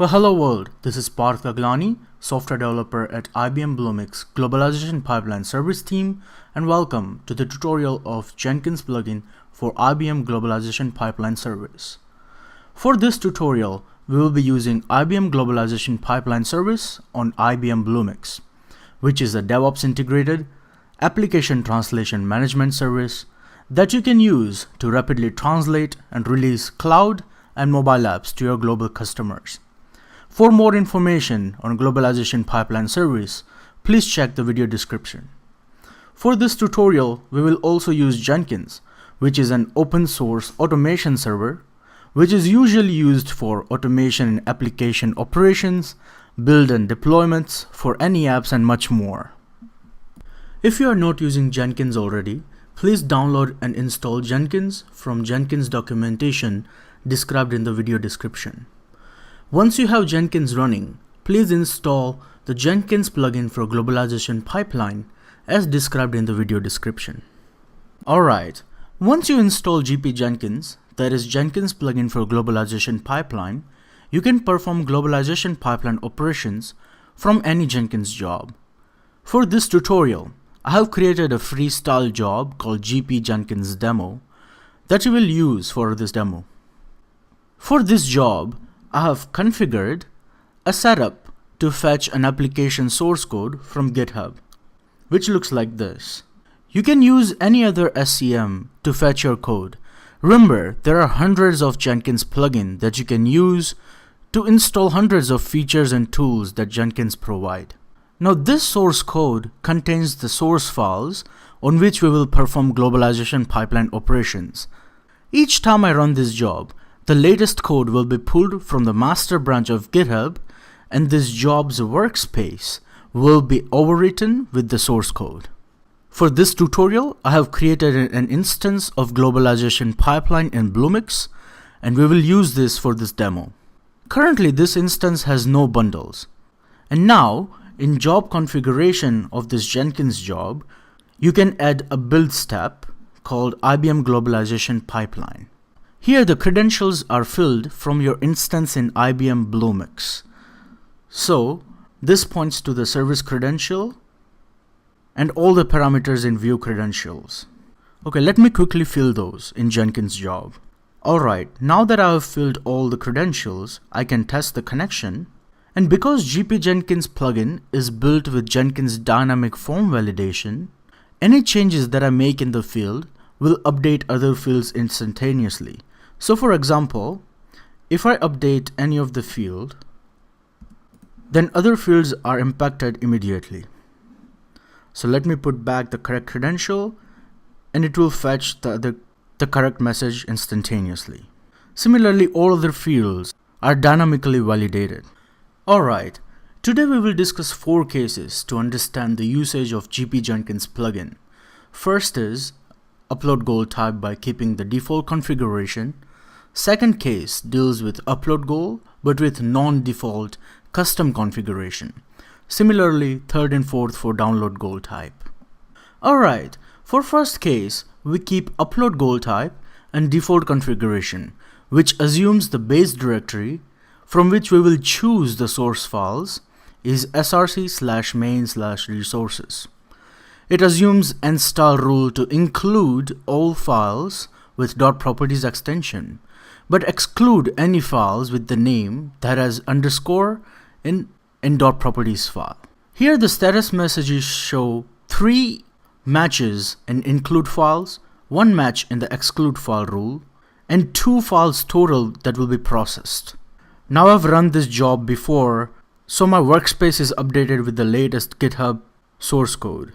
Well, hello world, this is Parth Gaglani, software developer at IBM Bluemix Globalization Pipeline Service team, and welcome to the tutorial of Jenkins plugin for IBM Globalization Pipeline Service. For this tutorial, we will be using IBM Globalization Pipeline Service on IBM Bluemix, which is a DevOps integrated application translation management service that you can use to rapidly translate and release cloud and mobile apps to your global customers. For more information on Globalization Pipeline Service, please check the video description. For this tutorial, we will also use Jenkins, which is an open source automation server, which is usually used for automation in application operations, build and deployments for any apps and much more. If you are not using Jenkins already, please download and install Jenkins from Jenkins documentation described in the video description. Once you have Jenkins running, please install the Jenkins plugin for Globalization Pipeline as described in the video description. Alright, once you install GP Jenkins, that is Jenkins plugin for Globalization Pipeline, you can perform Globalization Pipeline operations from any Jenkins job. For this tutorial, I have created a freestyle job called GP Jenkins demo that you will use for this demo. For this job, I have configured a setup to fetch an application source code from GitHub, which looks like this. You can use any other SCM to fetch your code. Remember, there are hundreds of Jenkins plugins that you can use to install hundreds of features and tools that Jenkins provide. Now this source code contains the source files on which we will perform Globalization Pipeline operations. Each time I run this job, the latest code will be pulled from the master branch of GitHub, and this job's workspace will be overwritten with the source code. For this tutorial, I have created an instance of Globalization Pipeline in Bluemix, and we will use this for this demo. Currently, this instance has no bundles. And now, in job configuration of this Jenkins job, you can add a build step called IBM Globalization Pipeline. Here the credentials are filled from your instance in IBM Bluemix. So this points to the service credential and all the parameters in view credentials. Okay, let me quickly fill those in Jenkins job. Alright, now that I have filled all the credentials, I can test the connection. And because GP Jenkins plugin is built with Jenkins dynamic form validation, any changes that I make in the field will update other fields instantaneously. So for example, if I update any of the field, then other fields are impacted immediately. So let me put back the correct credential and it will fetch the correct message instantaneously. Similarly, all other fields are dynamically validated. Alright, today we will discuss 4 cases to understand the usage of GP Jenkins plugin. First is upload goal type by keeping the default configuration. Second case deals with upload goal but with non-default custom configuration. Similarly, third and fourth for download goal type. Alright, for first case, we keep upload goal type and default configuration, which assumes the base directory from which we will choose the source files is src/main/resources. It assumes install rule to include all files with .properties extension, but exclude any files with the name that has underscore in .properties file. Here the status messages show 3 matches in include files, 1 match in the exclude file rule, and 2 files total that will be processed. Now I've run this job before, so my workspace is updated with the latest GitHub source code.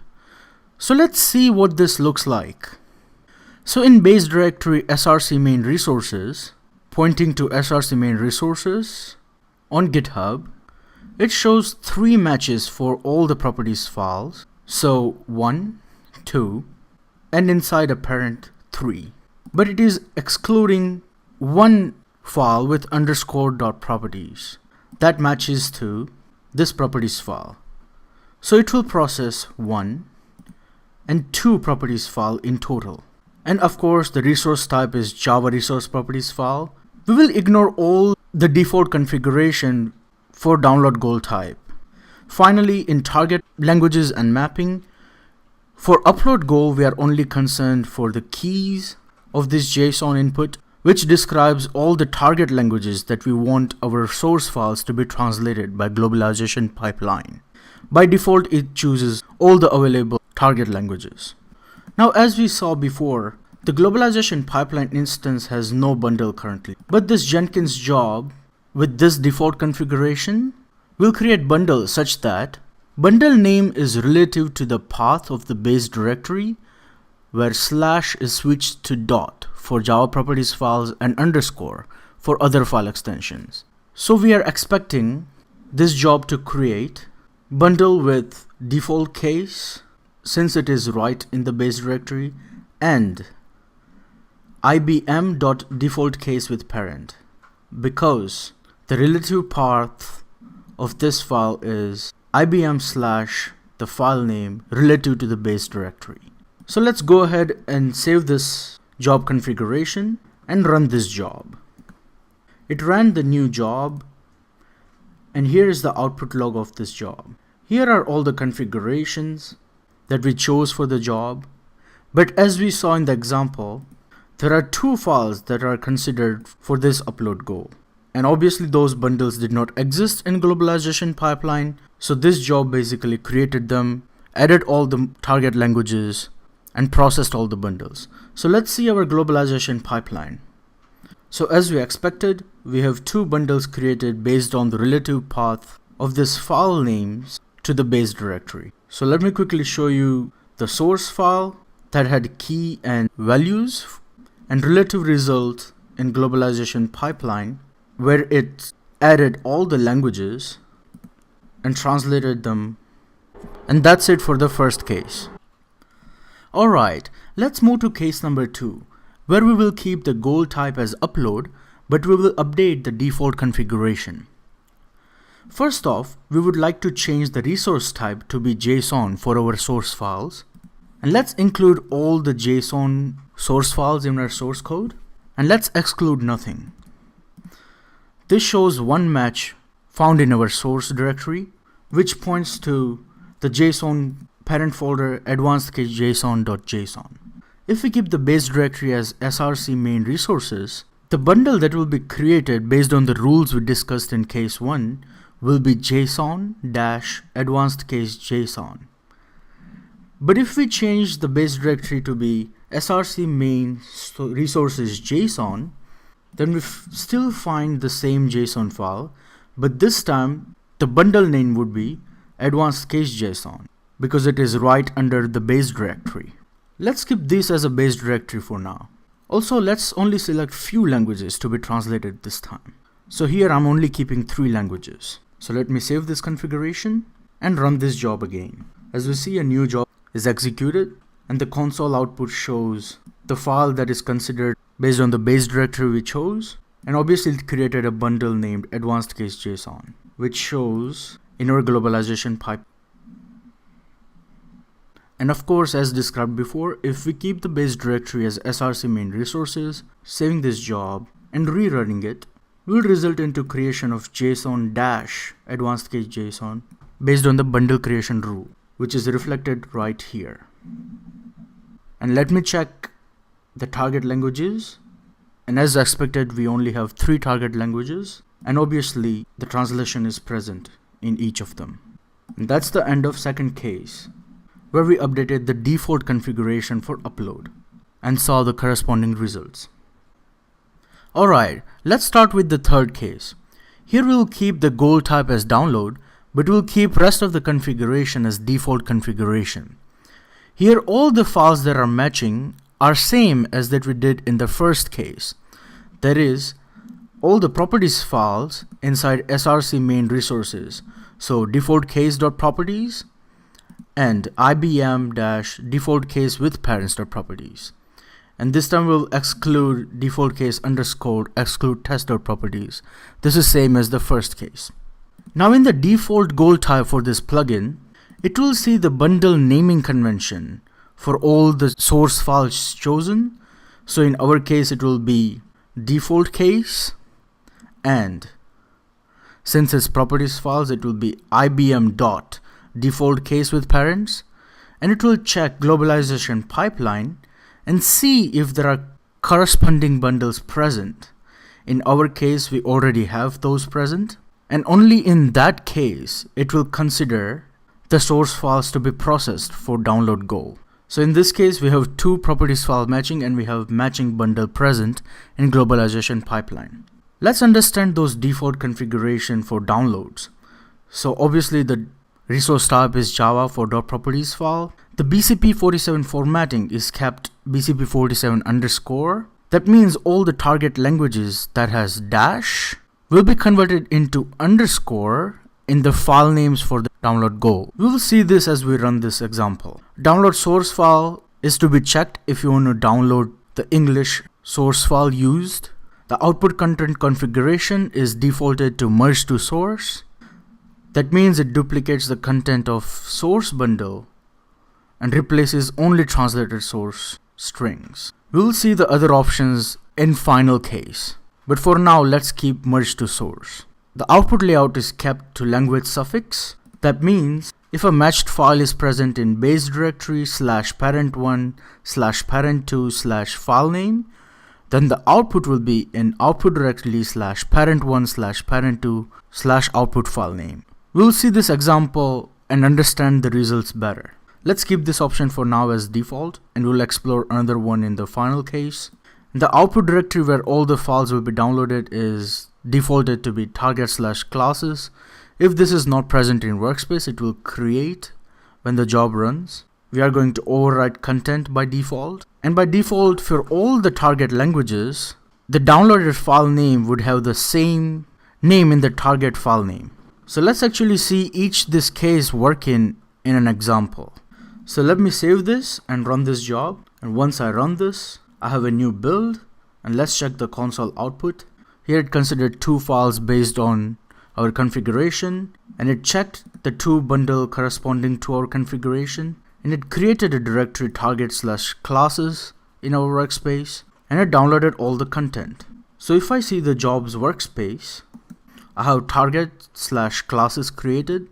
So let's see what this looks like. So in base directory src main resources, pointing to src main resources on GitHub, it shows 3 matches for all the properties files. So 1, 2, and inside a parent 3. But it is excluding 1 file with underscore .properties. That matches to this properties file. So it will process 1 and 2 properties file in total. And of course the resource type is Java resource properties file. We will ignore all the default configuration for download goal type. Finally, in target languages and mapping, for upload goal, we are only concerned for the keys of this JSON input, which describes all the target languages that we want our source files to be translated by globalization pipeline. By default, it chooses all the available target languages. Now, as we saw before, the globalization pipeline instance has no bundle currently, but this Jenkins job with this default configuration will create bundles such that bundle name is relative to the path of the base directory, where slash is switched to dot for Java properties files and underscore for other file extensions. So we are expecting this job to create bundle with default case, since it is right in the base directory, and IBM.default case with parent, because the relative path of this file is IBM slash the file name relative to the base directory. So let's go ahead and save this job configuration and run this job. It ran the new job, and here is the output log of this job. Here are all the configurations that we chose for the job, but as we saw in the example, there are two files that are considered for this upload goal. And obviously those bundles did not exist in globalization pipeline, so this job basically created them, added all the target languages, and processed all the bundles. So let's see our globalization pipeline. So as we expected, we have two bundles created based on the relative path of this file names to the base directory. So let me quickly show you the source file that had key and values and relative result in globalization pipeline, where it added all the languages and translated them. And that's it for the first case. Alright, let's move to case number 2, where we will keep the goal type as upload, but we will update the default configuration. First off, we would like to change the resource type to be JSON for our source files. And let's include all the JSON source files in our source code. And let's exclude nothing. This shows one match found in our source directory, which points to the JSON parent folder advanced-case-json.json. If we keep the base directory as src main resources, the bundle that will be created based on the rules we discussed in case 1 will be json-advanced-case-json. But if we change the base directory to be src main resources json, then we still find the same JSON file, but this time the bundle name would be advanced-case-json because it is right under the base directory. Let's keep this as a base directory for now. Also, let's only select few languages to be translated this time. So here I'm only keeping 3 languages. So let me save this configuration and run this job again. As we see, a new job is executed and the console output shows the file that is considered based on the base directory we chose, and obviously it created a bundle named advanced-case-json, which shows in our globalization pipe. And of course, as described before, if we keep the base directory as src main resources, saving this job and rerunning it will result into creation of json-advanced-case-json based on the bundle creation rule, which is reflected right here. And let me check the target languages, and as expected we only have 3 target languages, and obviously the translation is present in each of them. And that's the end of second case, where we updated the default configuration for upload and saw the corresponding results. Alright, let's start with the third case. Here we'll keep the goal type as download, but we'll keep rest of the configuration as default configuration. Here all the files that are matching are same as that we did in the first case. That is, all the properties files inside src main resources. So default case.properties and IBM-default case with parents.properties. And this time we'll exclude default case underscore exclude test.properties. This is same as the first case. Now in the default goal type for this plugin, it will see the bundle naming convention for all the source files chosen. So in our case it will be default case and Since it's properties files, it will be IBM dot default case with parents, and it will check globalization pipeline and see if there are corresponding bundles present. In our case, we already have those present, and only in that case it will consider the source files to be processed for download go. So in this case, we have two properties file matching and we have matching bundle present in globalization pipeline. Let's understand those default configuration for downloads. So obviously the resource type is Java for .properties file. The BCP47 formatting is kept BCP47 underscore. That means all the target languages that has dash will be converted into underscore in the file names for the download go. We will see this as we run this example. Download source file is to be checked if you want to download the English source file used. The output content configuration is defaulted to merge to source. That means it duplicates the content of source bundle and replaces only translated source strings. We will see the other options in final case, but for now let's keep merge to source. The output layout is kept to language suffix. That means if a matched file is present in base directory /parent1 /parent2 /file name, then the output will be in output directory /parent1 /parent2 /output file name. We'll see this example and understand the results better. Let's keep this option for now as default, and we'll explore another one in the final case. The output directory where all the files will be downloaded is defaulted to be target/classes. If this is not present in workspace, it will create when the job runs. We are going to override content by default, and by default for all the target languages, the downloaded file name would have the same name in the target file name. So let's actually see this case working in an example. So let me save this and run this job, and once I run this, I have a new build, and let's check the console output. Here it considered two files based on our configuration, and it checked the two bundle corresponding to our configuration, and it created a directory target/classes in our workspace, and it downloaded all the content. So if I see the jobs workspace, I have target/classes created,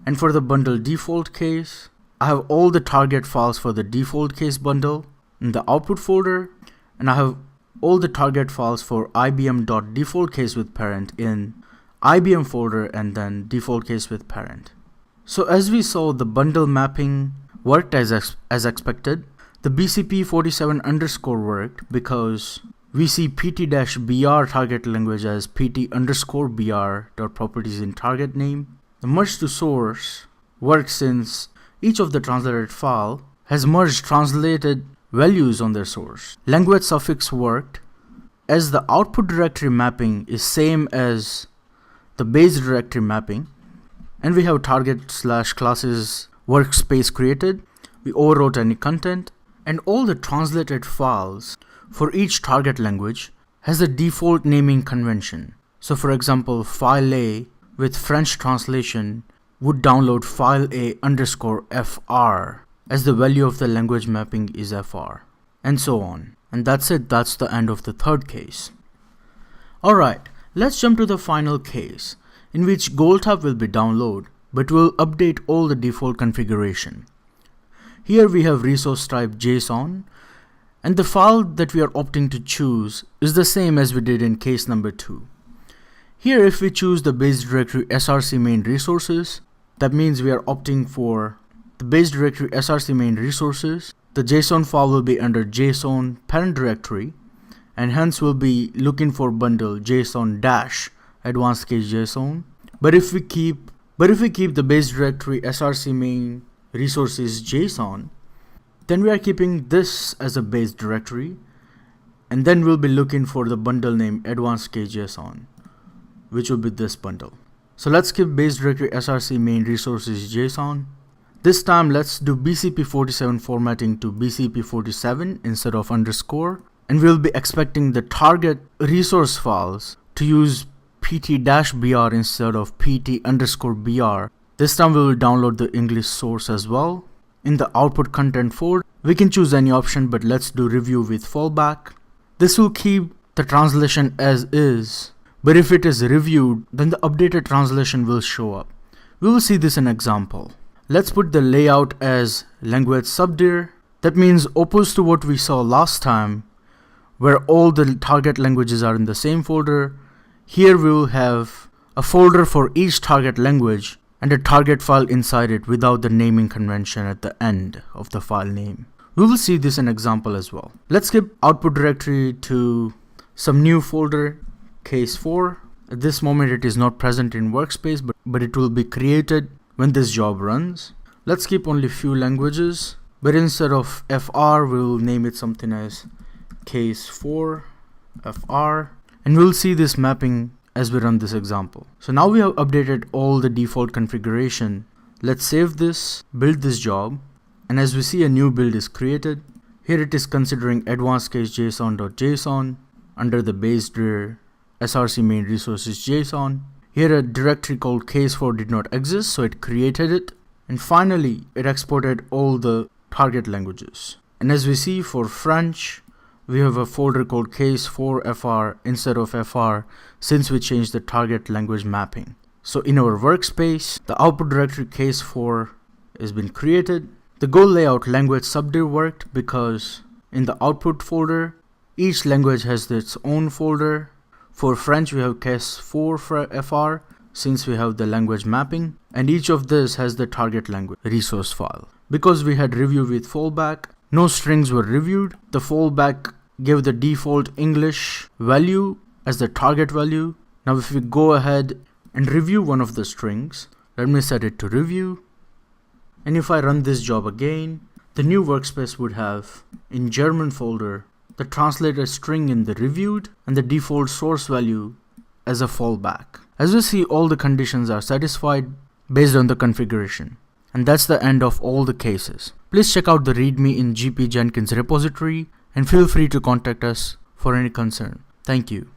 and for the bundle default case, I have all the target files for the default case bundle in the output folder, and I have all the target files for IBM.default case with parent in IBM folder and then default case with parent. So as we saw, the bundle mapping worked as expected. The BCP47 underscore worked because we see pt-br target language as pt_br.properties in target name. The merge to source works since each of the translated file has merged translated values on their source. Language suffix worked as the output directory mapping is same as the base directory mapping, and we have target/classes workspace created. We overwrote any content, and all the translated files for each target language has a default naming convention. So for example, file A with French translation would download file A_fr as the value of the language mapping is fr, and so on. And that's it, that's the end of the third case. Alright, let's jump to the final case, in which GoldTab will be downloaded, but will update all the default configuration. Here we have resource type JSON, and the file that we are opting to choose is the same as we did in case number 2. Here if we choose the base directory src main resources, that means we are opting for the base directory src main resources. The JSON file will be under JSON parent directory, and hence we'll be looking for bundle JSON dash advanced case JSON. But if we keep the base directory src main resources JSON, then we are keeping this as a base directory, and then we'll be looking for the bundle name advanced case JSON, which will be this bundle. So let's keep base directory src main resources JSON. This time let's do BCP47 formatting to BCP47 instead of underscore, and we'll be expecting the target resource files to use pt-br instead of pt_br. This time we will download the English source as well. In the output content folder, we can choose any option, but let's do review with fallback. This will keep the translation as is, But if it is reviewed, then the updated translation will show up. We will see this in example. Let's put the layout as language subdir. That means opposed to what we saw last time, where all the target languages are in the same folder, here we will have a folder for each target language and a target file inside it without the naming convention at the end of the file name. We will see this in example as well. Let's skip output directory to some new folder, case 4. At this moment it is not present in workspace, but it will be created when this job runs. Let's keep only few languages, but instead of FR we will name it something as case 4 FR, and we'll see this mapping as we run this example. So now we have updated all the default configuration. Let's save this, build this job, and as we see, a new build is created. Here it is considering advanced case JSON.json under the base dir src main resources JSON. Here a directory called case4 did not exist, so it created it. And finally, it exported all the target languages. And as we see for French, we have a folder called case4fr instead of fr since we changed the target language mapping. So in our workspace, the output directory case4 has been created. The Go layout language subdir worked because in the output folder, each language has its own folder. For French, we have case4fr since we have the language mapping, and each of this has the target language resource file. Because we had review with fallback, no strings were reviewed. The fallback gave the default English value as the target value. Now if we go ahead and review one of the strings, let me set it to review. And if I run this job again, the new workspace would have in German folder the translated string in the reviewed and the default source value as a fallback. As we see, all the conditions are satisfied based on the configuration. And that's the end of all the cases. Please check out the README in GP Jenkins repository and feel free to contact us for any concern. Thank you.